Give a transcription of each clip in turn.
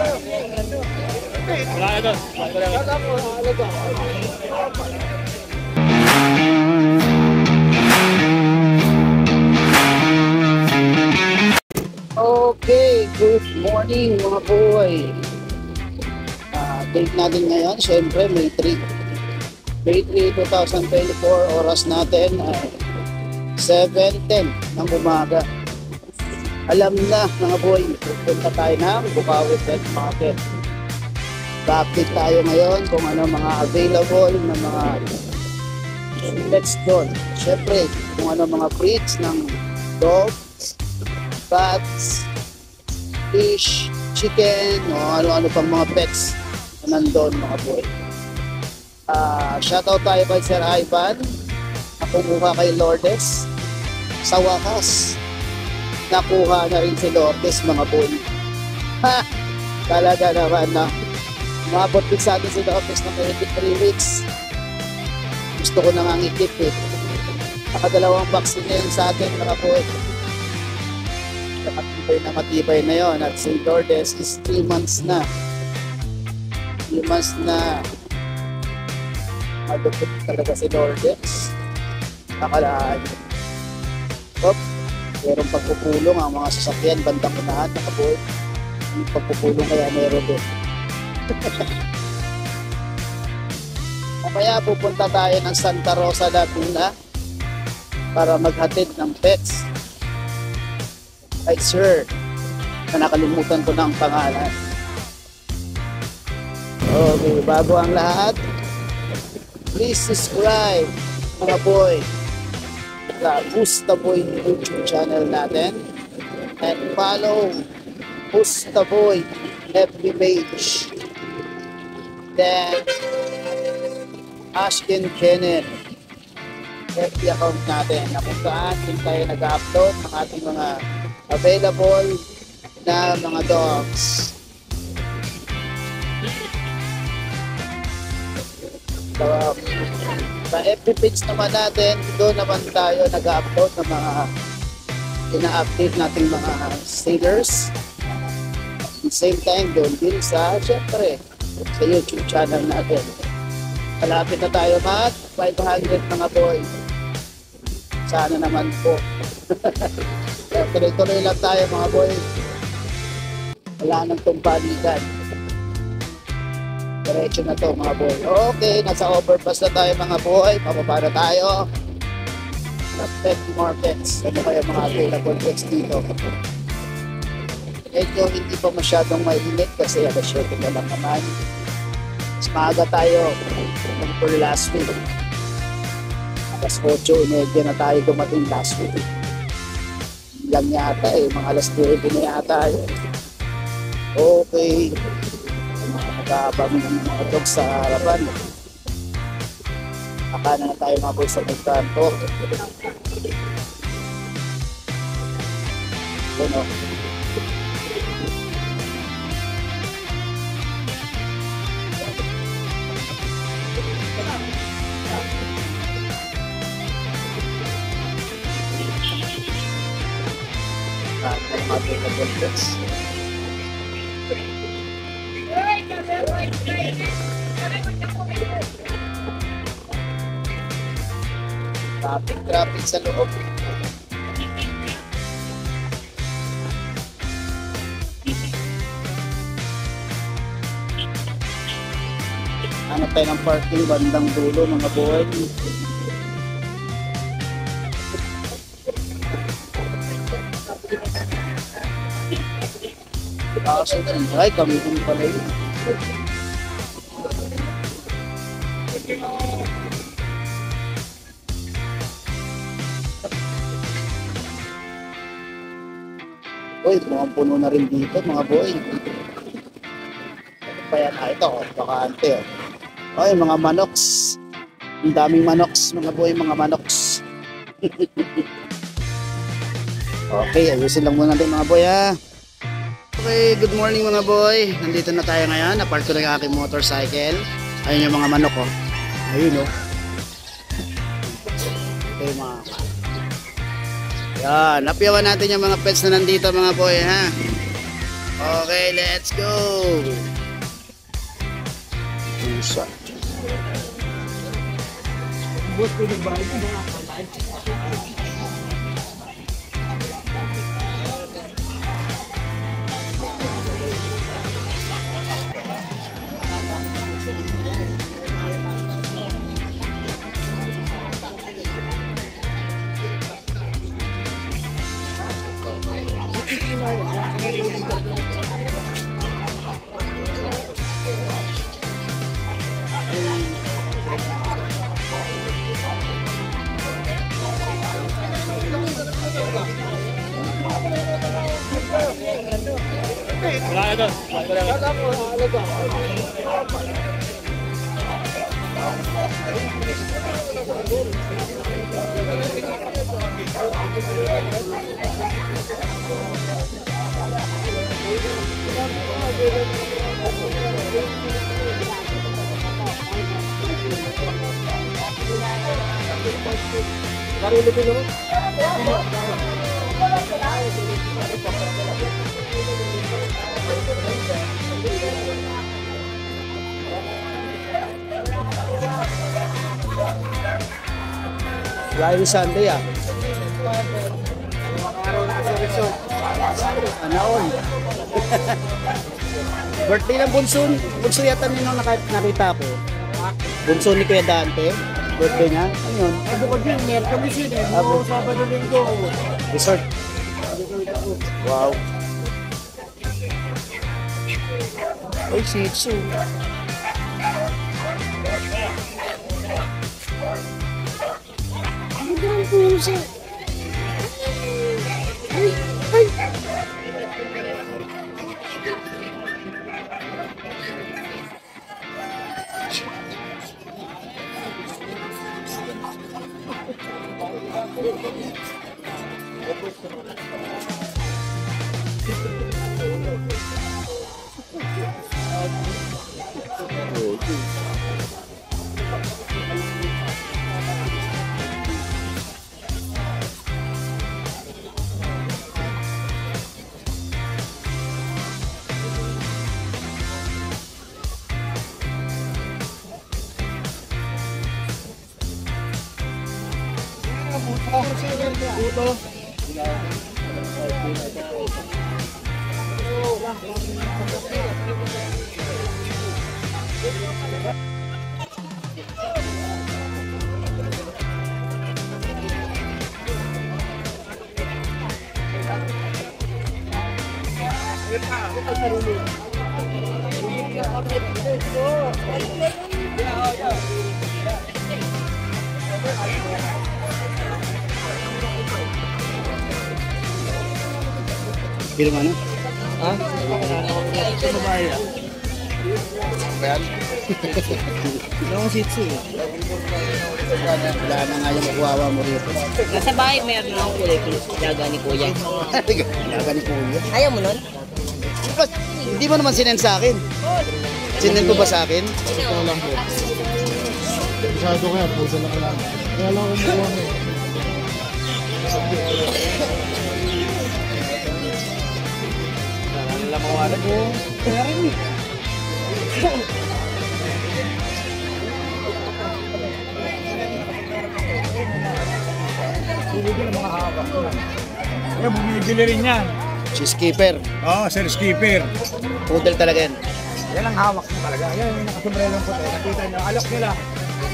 Wala na doon. Okay, good morning mga boy. Date natin ngayon, syempre May 3. May 3, 2024, oras natin ay 7:10 ng umaga. Alam na mga boy, pupunta tayo ng Bukawi Pet Market. Bakit tayo ngayon kung ano mga available na mga pets doon. Syempre, kung ano mga breeds ng dogs, cats, fish, chicken, o ano-ano pang mga pets na nandun mga boy. Shoutout tayo kay Sir Ivan, nakumuha kay Lourdes. Sa wakas, nakuha na rin si Lourdes mga boy. Ha! Talaga naman na umabot din sa atin si Lourdes na 23 weeks. Gusto ko na nga ngikip eh. Nakadalawang vaccine na yun sa atin mga boy. Matibay na yun. At si Lourdes is 3 months na. 3 months na. Madupit talaga si Lourdes. Nakalaan. Merong pagpupulong ang mga sasakyan bandang unahan na kaboy. Yung pagpupulong kaya meron din. Mamaya pupunta tayo ng Santa Rosa, Laguna para maghatid ng pets kay Sir na nakalimutan ko na ang pangalan. Okay, bago ang lahat, please subscribe mga boy sa Bustaboy YouTube channel natin and follow Bustaboy FB page, then Ashken Kenneth FB account natin na kung saan din tayo nag-upload ng ating mga available na mga dogs. Sa FB page naman natin, doon naman tayo nag-upload ng mga ina-update nating mga sailors. At the same time, doon din sa, syempre, sa YouTube channel natin. Malapit na tayo mag 500 mga boy. Sana naman po. Tuloy-tuloy lang tayo mga boy. Wala nang tumpalikan. Diretso na to mga boy. Okay, nasa overpass na tayo mga boy. Pababa na tayo sa pet markets. Ano kaya mga available pets dito? Medyo hindi pa masyadong mainit kasi alas 7 na lang naman. Mas maaga tayo for last week. Alas 8:30 na tayo dumating last week. Lang yata eh, mga alas 9 na yata eh. Okay. Nag-aabang ng mga dogs sa harapan. Akala na tayo mga boys sa pagkanto. Ano? Traffic sa loob. Ano tayo ng parking bandang dulo mga boy. Ay, kami din pala yun. Uy, mukhang puno na rin dito mga boy. Ano pa yan? Ito, bakante. Ay, mga manoks. Ang daming manoks mga boy, mga manoks. Okay, ayusin lang muna natin mga boy ha. Okay, good morning mga boy. Nandito na tayo ngayon. Napark ko na yung aking motorcycle. Ayun yung mga manok oh. Ayun oh. Okay mga. Yan, napiyawan natin yung mga pets na nandito mga boy ha. Okay, let's go! Pusa. Layo Sunday ah. Anaon. Birthday ng bunso. Bunso yata nyo nung nakita ko. Bunso ni Kuya Dante. Birthday niya. Ano yun? Bukod din, Merkulis yun eh. Abo. Sabado Linggo. Resort. Wow. Ay, Shih Tzu. Ano ang puso? Ay, ay. Puto. Pero ano? Ha? Ito babae ah. Bayan? Ito ang Shih Tzu eh. Wala na nga yung kawawa mo rito. Nasa bahay meron akong kulay-kulay daga ni Kuya. Laga ni Kuya. Ayaw mo nun? Bas, hindi mo naman sinend sa akin. Sinend mo ba sa akin? Ito lang po. Masyado kaya, puso na ka lang. Kaya lang ako mukha mo eh. Wala mawalan mo. Kaya rin eh. Bumibili mga hawak. Kaya bumibili rin yan. Si Skipper. Oo, sir, skipper. Poodle talaga yan. Yan ang hawak mo talaga. Yan yung nakasombrero puti. Nakita nyo, alok nila.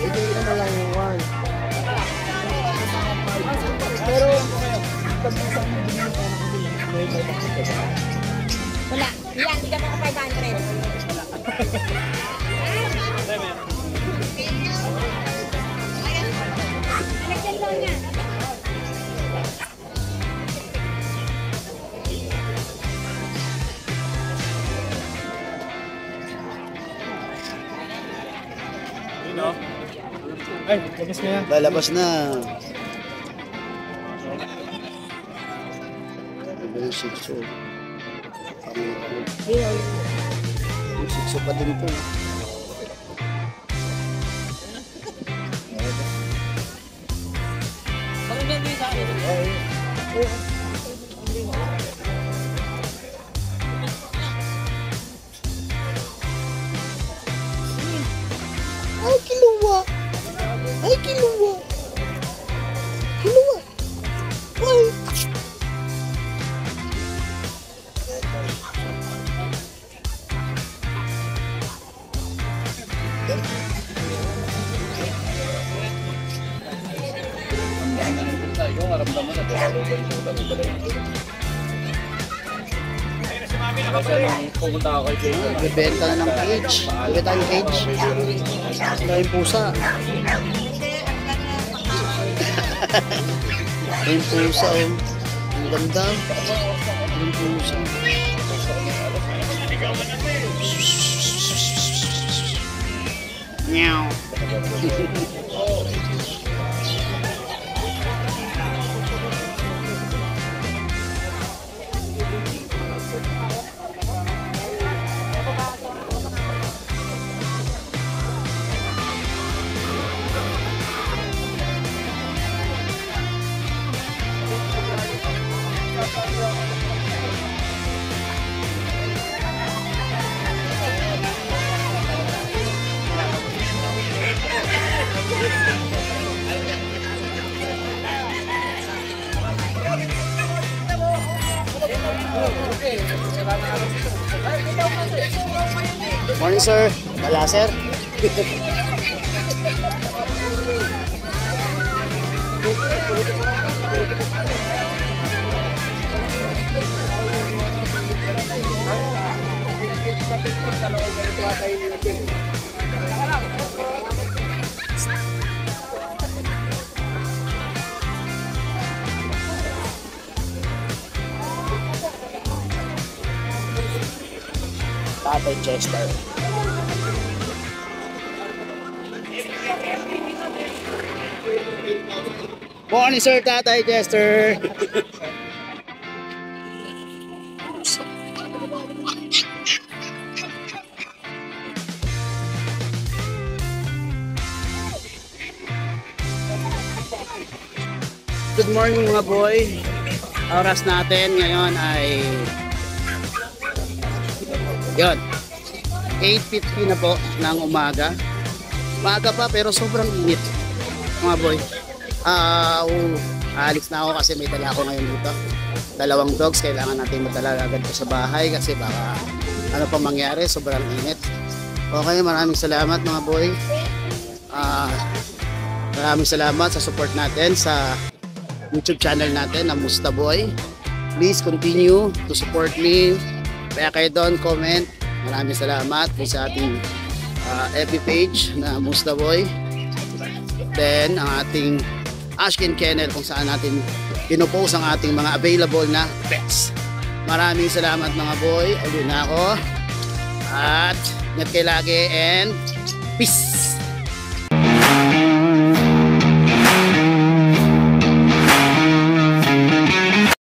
Ito na lang yung one. Pero, pag-isang mo din yung may Wala. Yan, hindi ka mga 500. Lagyan lang yan. Ay, labas na yan. Lalabas na. Ito yung Shih Tzu. Yung Shih Tzu pa din po. Bakit may bigay sa akin? kiluwa. Ay, kiluwa. Kiluwa. Ay. Pupunta ako kay Jason. Bibenta na ng cage. Bibenta tayo cage. Ito yung pusa. Ito yung pusa, oh. Ang ganda. Ito yung pusa. Meow. Morning, sir. Wala, sir. Tatay Chester. Morning, sir. Tatay Chester. Good morning, mga boy. Oras natin ngayon ay yun, 8:50 na po ng umaga. Maaga pa pero sobrang init, mga boy. Aalis na ako kasi may dala ako ngayon dito. 2 dogs, kailangan natin madala agad po sa bahay kasi baka ano pa mangyari, sobrang init. Okay, maraming salamat mga boy. Maraming salamat sa support natin sa YouTube channel natin na Musta Boy. Please continue to support me. Kaya kayo doon, comment. Maraming salamat po sa ating FB page na Musta Boy. Then, ang ating Ashkin Kennel kung saan natin pinopost ang ating mga available na pets. Maraming salamat mga boy. Ulit na ako. At ingat kayo lagi and peace!